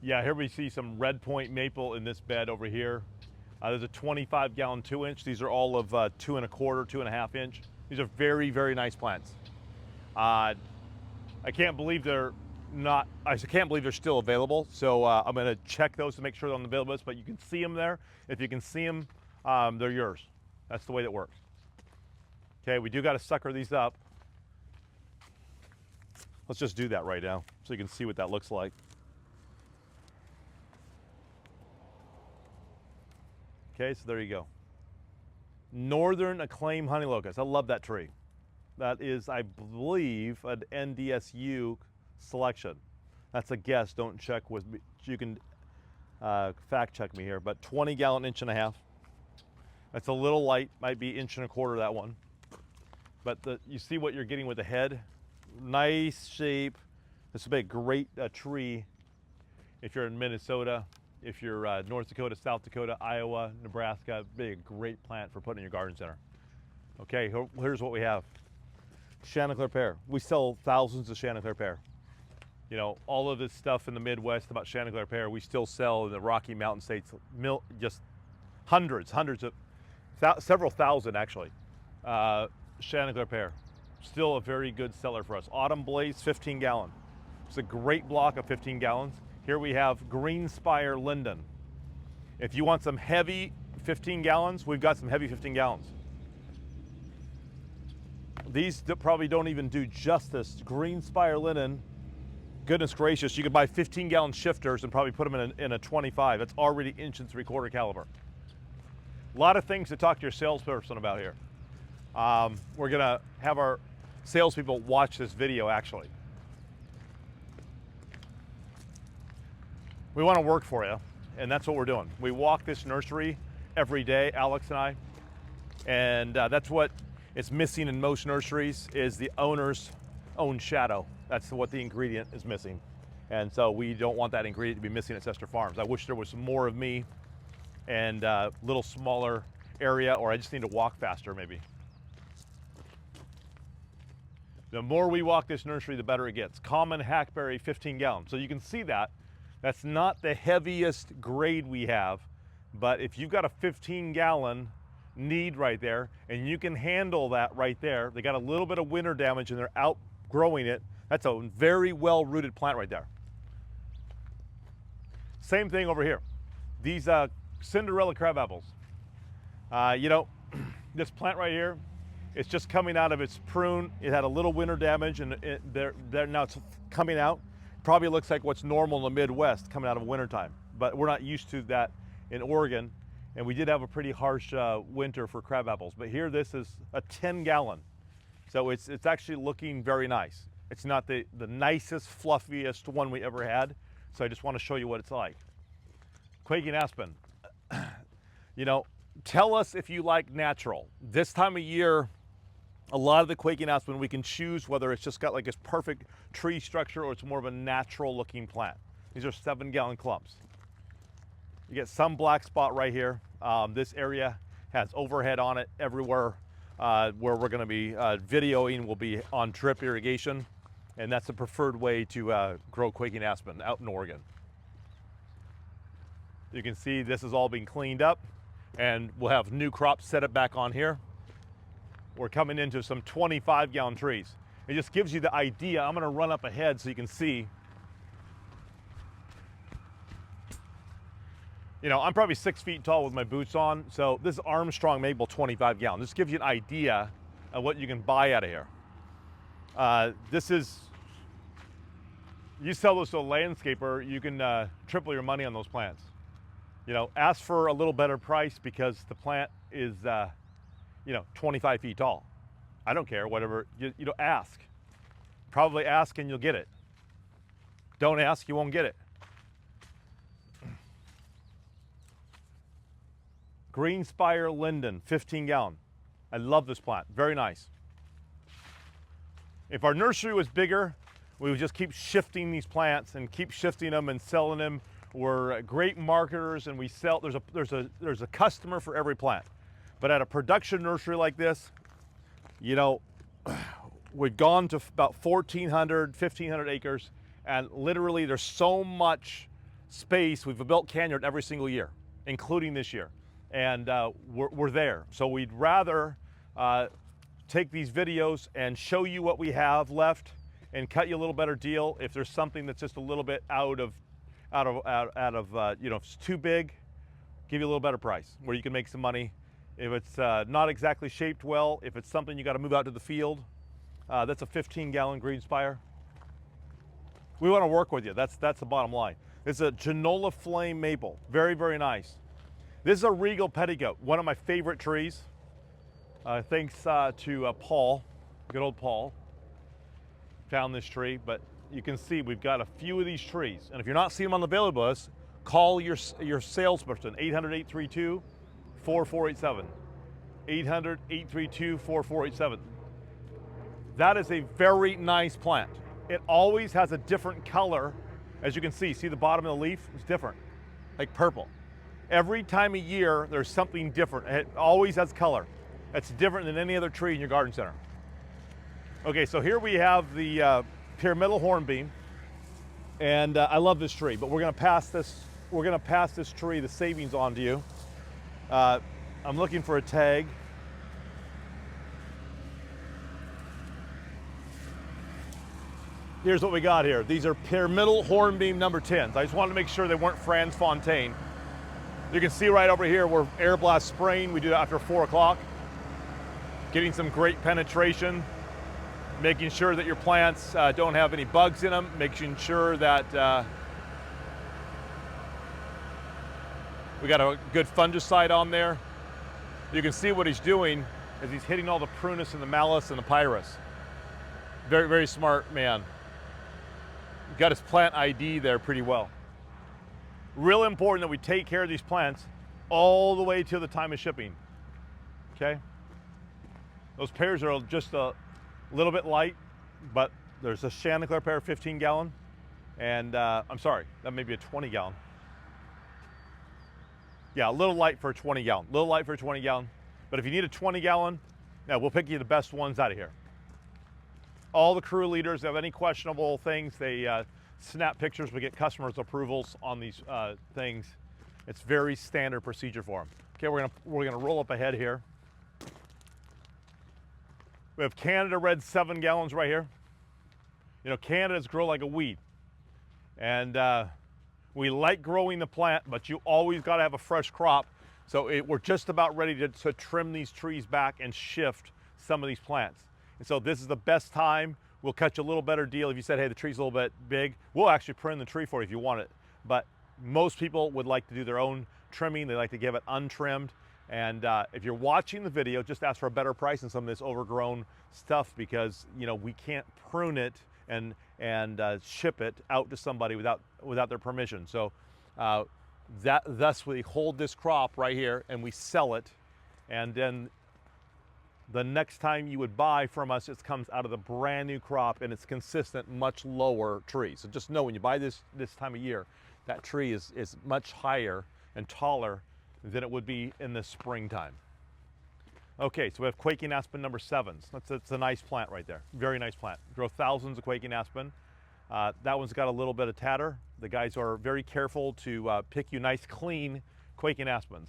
Yeah, here we see some red point maple in this bed over here. There's a 25-gallon 2-inch. These are all of 2 1/4, 2.5 inch. These are very, very nice plants. I can't believe they're not. I can't believe they're still available. So I'm going to check those to make sure they're on the available list. But you can see them there. If you can see them, they're yours. That's the way that works. Okay, we do got to sucker these up. Let's just do that right now so you can see what that looks like. Okay, so there you go. Northern Acclaim Honey Locust. I love that tree. That is, I believe, an NDSU selection. That's a guess. Don't check with me. You can fact check me here. But 20-gallon 1.5 inch. That's a little light. Might be 1 1/4 that one. But you see what you're getting with the head. Nice shape. This would be a great tree if you're in Minnesota. If you're North Dakota, South Dakota, Iowa, Nebraska, it'd be a great plant for putting in your garden center. Okay, here's what we have. Chanticleer pear. We sell thousands of Chanticleer pear. You know, all of this stuff in the Midwest about Chanticleer pear, we still sell in the Rocky Mountain states, just hundreds of, several thousand actually, Chanticleer pear. Still a very good seller for us. Autumn Blaze, 15-gallon. It's a great block of 15 gallons. Here we have Greenspire Linden. If you want some heavy 15 gallons, we've got some heavy 15 gallons. These probably don't even do justice. Greenspire Linden, goodness gracious, you could buy 15-gallon shifters and probably put them in a 25. It's already 1 3/4 caliber. A lot of things to talk to your salesperson about here. We're gonna have our salespeople watch this video actually. We want to work for you, and that's what we're doing. We walk this nursery every day, Alex and I, and that's what is missing in most nurseries is the owner's own shadow. That's what the ingredient is missing. And so we don't want that ingredient to be missing at Sester Farms. I wish there was some more of me and a little smaller area, or I just need to walk faster maybe. The more we walk this nursery, the better it gets. Common hackberry, 15 gallons. So you can see that. That's not the heaviest grade we have, but if you've got a 15-gallon need right there, and you can handle that right there, they got a little bit of winter damage and they're outgrowing it, that's a very well-rooted plant right there. Same thing over here. These Cinderella crab apples. You know, this plant right here, it's just coming out of its prune. It had a little winter damage and now it's coming out. Probably looks like what's normal in the Midwest coming out of wintertime, but we're not used to that in Oregon, and we did have a pretty harsh winter for crab apples. But here, this is a 10-gallon, so it's actually looking very nice. It's not the nicest, fluffiest one we ever had, so I just want to show you what it's like. Quaking aspen. You know, tell us if you like natural. This time of year, a lot of the quaking aspen, we can choose whether it's just got like this perfect tree structure or it's more of a natural looking plant. These are 7-gallon clumps. You get some black spot right here. This area has overhead on it everywhere. Where we're gonna be videoing will be on drip irrigation, and that's the preferred way to grow quaking aspen out in Oregon. You can see this is all being cleaned up, and we'll have new crops set it back on here. We're coming into some 25-gallon trees. It just gives you the idea. I'm gonna run up ahead so you can see. You know, I'm probably 6 feet tall with my boots on, so this is Armstrong Maple 25-gallon. This gives you an idea of what you can buy out of here. This is, you sell this to a landscaper, you can triple your money on those plants. You know, ask for a little better price because the plant is, you know, 25 feet tall. I don't care, whatever, you know, ask. Probably ask and you'll get it. Don't ask, you won't get it. Greenspire Linden, 15-gallon. I love this plant, very nice. If our nursery was bigger, we would just keep shifting these plants and keep shifting them and selling them. We're great marketers and we sell, there's a customer for every plant. But at a production nursery like this, you know, we've gone to about 1,400, 1,500 acres, and literally there's so much space. We've built Canyard every single year, including this year, and we're there. So we'd rather take these videos and show you what we have left and cut you a little better deal. If there's something that's just a little bit out of you know, if it's too big, give you a little better price where you can make some money. If it's not exactly shaped well, if it's something you got to move out to the field, that's a 15-gallon green spire. We want to work with you. That's the bottom line. It's a Genola Flame Maple. Very, very nice. This is a Regal Petticoat, one of my favorite trees. Thanks to Paul, good old Paul, found this tree. But you can see we've got a few of these trees. And if you're not seeing them on the available list, call your salesperson, 800-832-4487. 800-832-4487. That is a very nice plant. It always has a different color. As you can see the bottom of the leaf is different, like purple. Every time of year, there's something different. It always has color. It's different than any other tree in your garden center. Okay, so here we have the pyramidal hornbeam, and I love this tree, but we're gonna pass this tree, the savings, on to you. I'm looking for a tag. Here's what we got here. These are pyramidal hornbeam number 10s. I just wanted to make sure they weren't Franz Fontaine. You can see right over here, we're air blast spraying. We do that after 4 o'clock. Getting some great penetration, making sure that your plants don't have any bugs in them, making sure that we got a good fungicide on there. You can see what he's doing as he's hitting all the prunus and the malus and the pyrus. Very, very smart man. Got his plant ID there pretty well. Real important that we take care of these plants all the way to the time of shipping, okay? Those pears are just a little bit light, but there's a Chanticleer pear 15-gallon, and I'm sorry, that may be a 20-gallon. Yeah, a little light for a 20-gallon, but if you need a 20-gallon, yeah, we'll pick you the best ones out of here. All the crew leaders have any questionable things, they snap pictures. We get customers' approvals on these things. It's very standard procedure for them. Okay, we're gonna roll up ahead here. We have Canada Red 7 gallons right here. You know, Canada's grow like a weed, and we like growing the plant, but you always got to have a fresh crop. So we're just about ready to trim these trees back and shift some of these plants. And so this is the best time. We'll cut you a little better deal. If you said, hey, the tree's a little bit big, we'll actually prune the tree for you if you want it. But most people would like to do their own trimming. They like to give it untrimmed. And if you're watching the video, just ask for a better price on some of this overgrown stuff, because you know we can't prune it and ship it out to somebody without their permission. So thus we hold this crop right here and we sell it, and then the next time you would buy from us, it comes out of the brand new crop, and it's consistent, much lower tree. So just know when you buy this time of year, that tree is much higher and taller than it would be in the springtime. Okay, so we have Quaking Aspen number 7s. That's a nice plant right there. Very nice plant. Grow thousands of Quaking Aspen. That one's got a little bit of tatter. The guys are very careful to pick you nice, clean Quaking Aspens.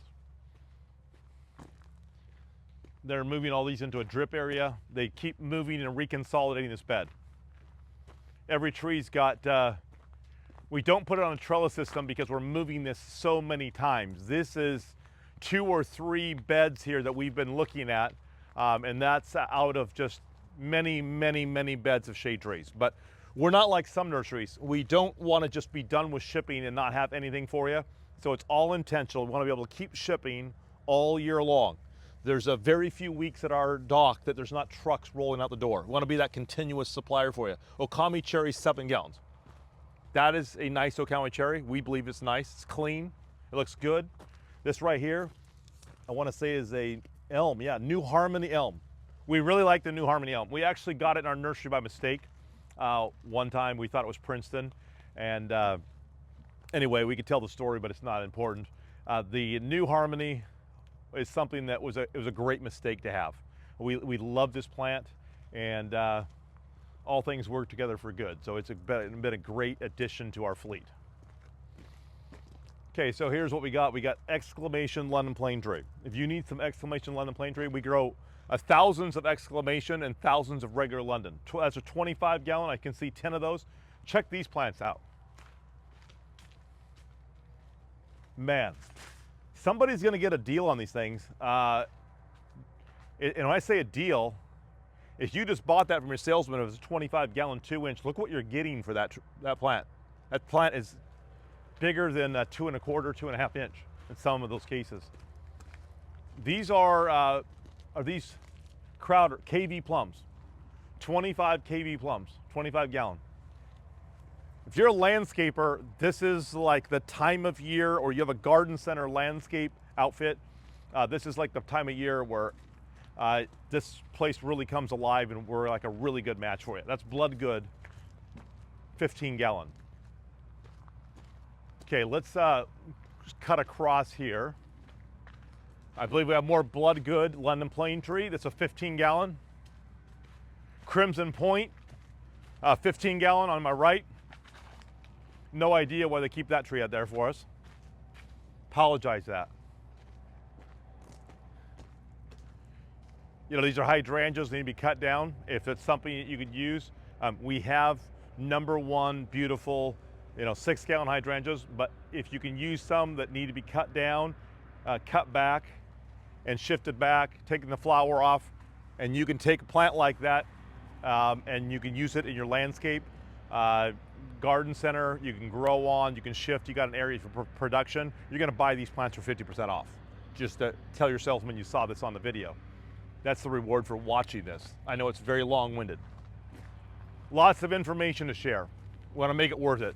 They're moving all these into a drip area. They keep moving and reconsolidating this bed. Every tree's got, we don't put it on a trellis system because we're moving this so many times. This is 2 or 3 beds here that we've been looking at, and that's out of just many, many, many beds of shade trees. But we're not like some nurseries. We don't want to just be done with shipping and not have anything for you. So it's all intentional. We want to be able to keep shipping all year long. There's a very few weeks at our dock that there's not trucks rolling out the door. We want to be that continuous supplier for you. Okami cherry 7 gallons. That is a nice Okami cherry. We believe it's nice. It's clean. It looks good. This right here, I want to say is a elm. Yeah, New Harmony elm. We really like the New Harmony elm. We actually got it in our nursery by mistake. One time we thought it was Princeton. And anyway, we could tell the story, but it's not important. The New Harmony is something that was a great mistake to have. We love this plant, and all things work together for good. So it's been a great addition to our fleet. Okay, so here's what we got. We got exclamation London plane tree. If you need some exclamation London plane tree, we grow thousands of exclamation and thousands of regular London. That's a 25 gallon. I can see 10 of those. Check these plants out. Man, somebody's gonna get a deal on these things. And when I say a deal, if you just bought that from your salesman, it was a 25 gallon 2-inch, look what you're getting for that plant. That plant is bigger than 2 1/4, 2.5 inch in some of those cases. These are these Crowder KV plums, 25 KV plums, 25 gallon. If you're a landscaper, this is like the time of year, or you have a garden center landscape outfit, this is like the time of year where this place really comes alive and we're like a really good match for you. That's blood good, 15 gallon. Okay, let's just cut across here. I believe we have more blood good London plane tree. That's a 15 gallon. Crimson Point, 15 gallon on my right. No idea why they keep that tree out there for us. Apologize that. You know, these are hydrangeas, they need to be cut down. If it's something that you could use, we have #1 beautiful, 6 gallon hydrangeas, but if you can use some that need to be cut down, cut back and shifted back, taking the flower off, and you can take a plant like that and you can use it in your landscape, garden center, you can grow on, you can shift, you got an area for production, you're gonna buy these plants for 50% off. Just to tell your salesman you saw this on the video. That's the reward for watching this. I know it's very long-winded. Lots of information to share. We wanna make it worth it.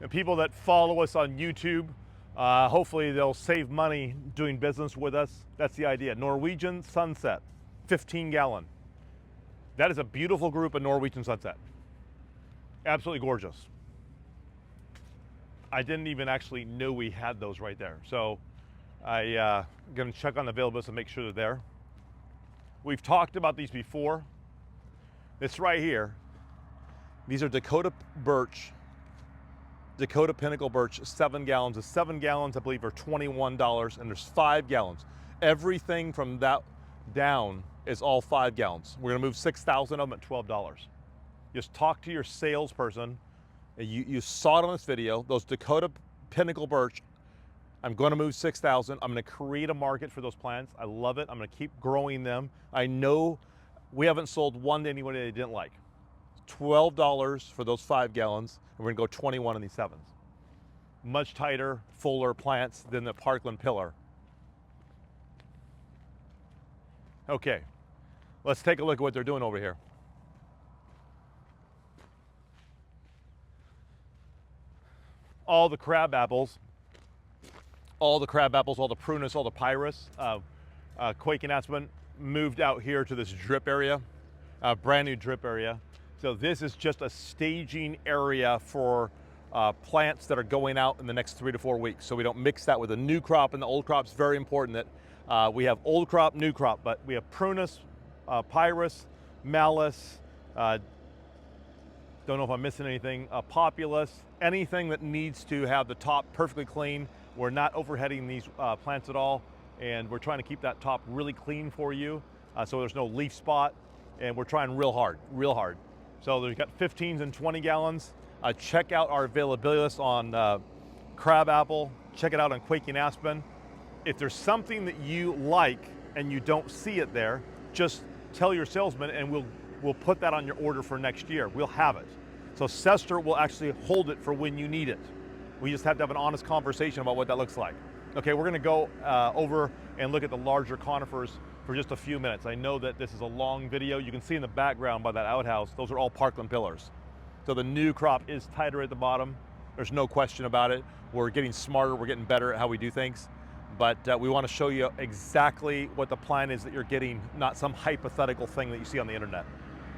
And people that follow us on YouTube, hopefully they'll save money doing business with us. That's the idea. Norwegian Sunset, 15 gallon. That is a beautiful group of Norwegian Sunset. Absolutely gorgeous. I didn't even actually know we had those right there. So I'm gonna check on the availability and make sure they're there. We've talked about these before. It's right here. These are Dakota birch, Dakota Pinnacle Birch, 7 gallons. The 7 gallons, I believe, are $21, and there's 5 gallons. Everything from that down is all 5 gallons. We're gonna move 6,000 of them at $12. Just talk to your salesperson. You saw it on this video, those Dakota Pinnacle Birch, I'm gonna move 6,000. I'm gonna create a market for those plants. I love it. I'm gonna keep growing them. I know we haven't sold one to anybody they didn't like. $12 for those 5 gallons, and we're gonna go 21 on these 7s. Much tighter, fuller plants than the Parkland Pillar. Okay, let's take a look at what they're doing over here. All the crab apples, all the prunus, all the pyrus, Quake and Aspen moved out here to this drip area, brand new drip area. So this is just a staging area for plants that are going out in the next 3 to 4 weeks. So we don't mix that with the new crop and the old crop. It's very important that we have old crop, new crop, but we have prunus, pyrus, malus, don't know if I'm missing anything, populus, anything that needs to have the top perfectly clean. We're not overheading these plants at all, and we're trying to keep that top really clean for you, so there's no leaf spot, and we're trying real hard, real hard. So we've got 15s and 20 gallons. Check out our availability list on crabapple, check it out on Quake and Aspen. If there's something that you like and you don't see it there, just tell your salesman and we'll put that on your order for next year. We'll have it. So Sester will actually hold it for when you need it. We just have to have an honest conversation about what that looks like. Okay, we're gonna go over and look at the larger conifers for just a few minutes. I know that this is a long video. You can see in the background by that outhouse, those are all Parkland pillars. So the new crop is tighter at the bottom. There's no question about it. We're getting smarter, we're getting better at how we do things. But we want to show you exactly what the plan is that you're getting, not some hypothetical thing that you see on the internet.